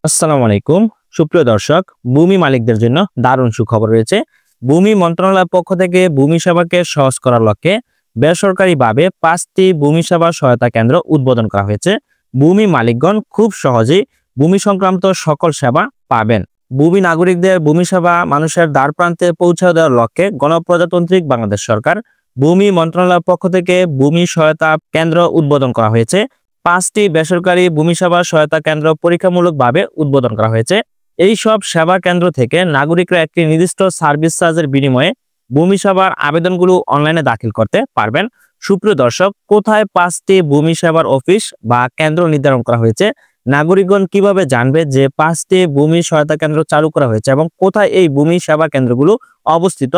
আসসালামু আলাইকুম সুপ্রিয় দর্শক, ভূমি মালিকদের জন্য দারুণ সুখবর রয়েছে। ভূমি মন্ত্রণালয়ের পক্ষ থেকে ভূমি সেবাকে সহজ করার লক্ষ্যে বেসরকারিভাবে 5টি ভূমি সেবা সহায়তা কেন্দ্র উদ্বোধন করা হয়েছে। ভূমি মালিকগণ খুব সহজেই ভূমি সংক্রান্ত সকল সেবা পাবেন। ভূমি নাগরিকদের ভূমি সেবা মানুষের দ্বার প্রান্তে পৌঁছে দেওয়ার লক্ষ্যে গণপ্রজাতান্ত্রিক বাংলাদেশ সরকার ভূমি মন্ত্রণালয়ের পক্ষ থেকে ভূমি সহায়তা কেন্দ্র উদ্বোধন করা হয়েছে। 5টি বেসরকারি ভূমি সেবা সহায়তা কেন্দ্র পরীক্ষামূলকভাবে উদ্বোধন করা হয়েছে। এই সব সেবা কেন্দ্র থেকে নাগরিকরা একটি নির্দিষ্ট সার্ভিস চার্জের বিনিময়ে ভূমি সেবার আবেদনগুলো অনলাইনে দাখিল করতে পারবেন। সুপ্রিয় দর্শক, কোথায় 5টি ভূমি সেবার অফিস বা কেন্দ্র নির্ধারণ করা হয়েছে, নাগরিকগণ কিভাবে জানবে যে 5টি ভূমি সহায়তা কেন্দ্র চালু করা হয়েছে এবং কোথায় এই ভূমি সেবা কেন্দ্রগুলো অবস্থিত,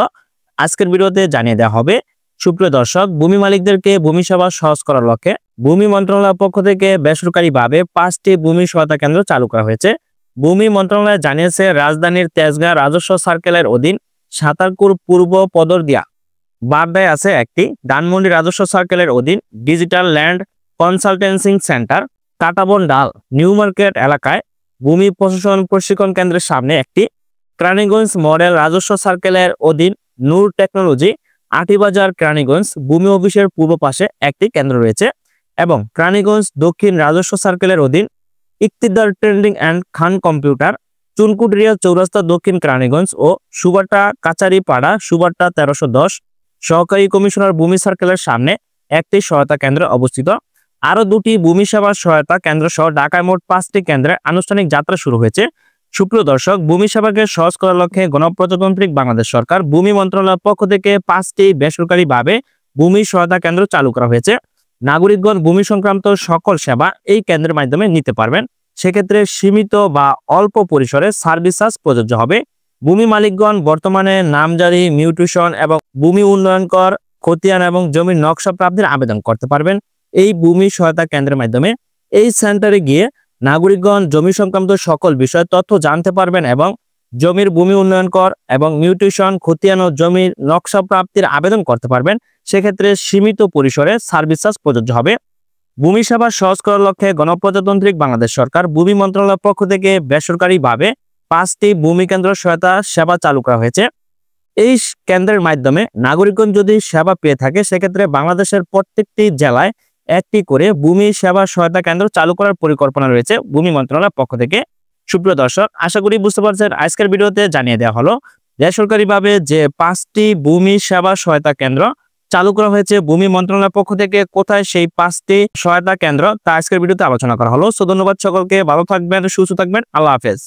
আজকের ভিডিওতে জানিয়ে দেওয়া হবে। সুপ্রিয় দর্শক, ভূমি মালিকদেরকে ভূমি সেবা সহজ করার লক্ষ্যে ভূমি মন্ত্রণালয়ের পক্ষ থেকে বেসরকারিভাবে 5টি ভূমি সহায়তা কেন্দ্র চালু করা হয়েছে। ভূমি মন্ত্রণালয় জানিয়েছে, রাজধানীর তেজগাঁ রাজস্ব সার্কেলের অধীন সাতারকুর পূর্ব পদরদিয়া বাড্ডায় আছে একটি, ধানমন্ডি রাজস্ব সার্কেলের অধীন digital land consultancy centre, Katabon ডাল নিউ মার্কেট এলাকায় ভূমি প্রশাসন প্রশিক্ষণ কেন্দ্রের সামনে একটি, কেরানীগঞ্জ মডেল রাজস্ব সার্কেলের অধীন নূর টেকনোলজি আটিবাজার কেরানীগঞ্জ ভূমি অফিসের পূর্ব পাশে একটি কেন্দ্র রয়েছে এবং কেরানীগঞ্জ দক্ষিণ রাজস্ব সার্কেলের অধীন Iktidar trading and Khan computer Chunkutia চৌরাস্তা দক্ষিণ কেরানীগঞ্জ ও সুবাটা কাচারিপাড়া সুবাটা 1310 সহকারী কমিশনার ভূমি সার্কেলের সামনে একটি সহায়তা কেন্দ্র অবস্থিত। আরও 2টি ভূমি সেবা সহায়তা কেন্দ্র সহ ঢাকায় মোট 5টি কেন্দ্রে আনুষ্ঠানিক যাত্রা শুরু হয়েছে। সুপ্রিয় দর্শক, ভূমি সেবাকে সহজ করার লক্ষ্যে গণপ্রজাতান্ত্রিক বাংলাদেশ সরকার ভূমি মন্ত্রণালয়ের পক্ষ থেকে 5টি বেসরকারিভাবে ভূমি সহায়তা কেন্দ্র চালু করা হয়েছে। নাগরিকগণ ভূমি সংক্রান্ত সকল সেবা এই কেন্দ্রের মাধ্যমে নিতে পারবেন। সেক্ষেত্রে সীমিত বা অল্প পরিসরে সার্ভিস চার্জ প্রযোজ্য হবে। ভূমি মালিকগণ বর্তমানে নামজারি, মিউটেশন এবং ভূমি উন্নয়ন কর, খতিয়ান এবং জমির নকশা প্রাপ্তির আবেদন করতে পারবেন এই ভূমি সহায়তা কেন্দ্রের মাধ্যমে। এই সেন্টারে গিয়ে নাগরিকগণ জমি সংক্রান্ত সকল বিষয়ে তথ্য জানতে পারবেন এবং জমির ভূমি উন্নয়ন কর এবং মিউটেশন, খতিয়ান ও জমির নকশা প্রাপ্তির আবেদন করতে পারবেন। সেক্ষেত্রে সীমিত পরিসরে সার্ভিস চার্জ প্রযোজ্য হবে। ভূমি সেবা সহজ করার লক্ষ্যে গণপ্রজাতান্ত্রিক বাংলাদেশ সরকার ভূমি মন্ত্রণালয়ের পক্ষ থেকে বেসরকারিভাবে 5টি ভূমি কেন্দ্র সহায়তা সেবা চালু করা হয়েছে। এই কেন্দ্রের মাধ্যমে নাগরিকগণ যদি সেবা পেয়ে থাকে, সেক্ষেত্রে বাংলাদেশের প্রত্যেকটি জেলায় একটি করে ভূমি সেবা সহায়তা কেন্দ্র চালু করার পরিকল্পনা রয়েছে ভূমি মন্ত্রণালয়ের পক্ষ থেকে। সুপ্রিয় দর্শক, আশা করি বুঝতে পারছেন। আজকের ভিডিওতে জানিয়ে দেওয়া হলো বেসরকারিভাবে যে 5টি ভূমি সেবা সহায়তা কেন্দ্র চালু করা হয়েছে ভূমি মন্ত্রণালয়ের পক্ষ থেকে, কোথায় সেই 5টি সহায়তা কেন্দ্র তা আজকের ভিডিওতে আলোচনা করা হলো। সো ধন্যবাদ সকলকে, ভালো থাকবেন, সুস্থ থাকবেন, আল্লাহ হাফেজ।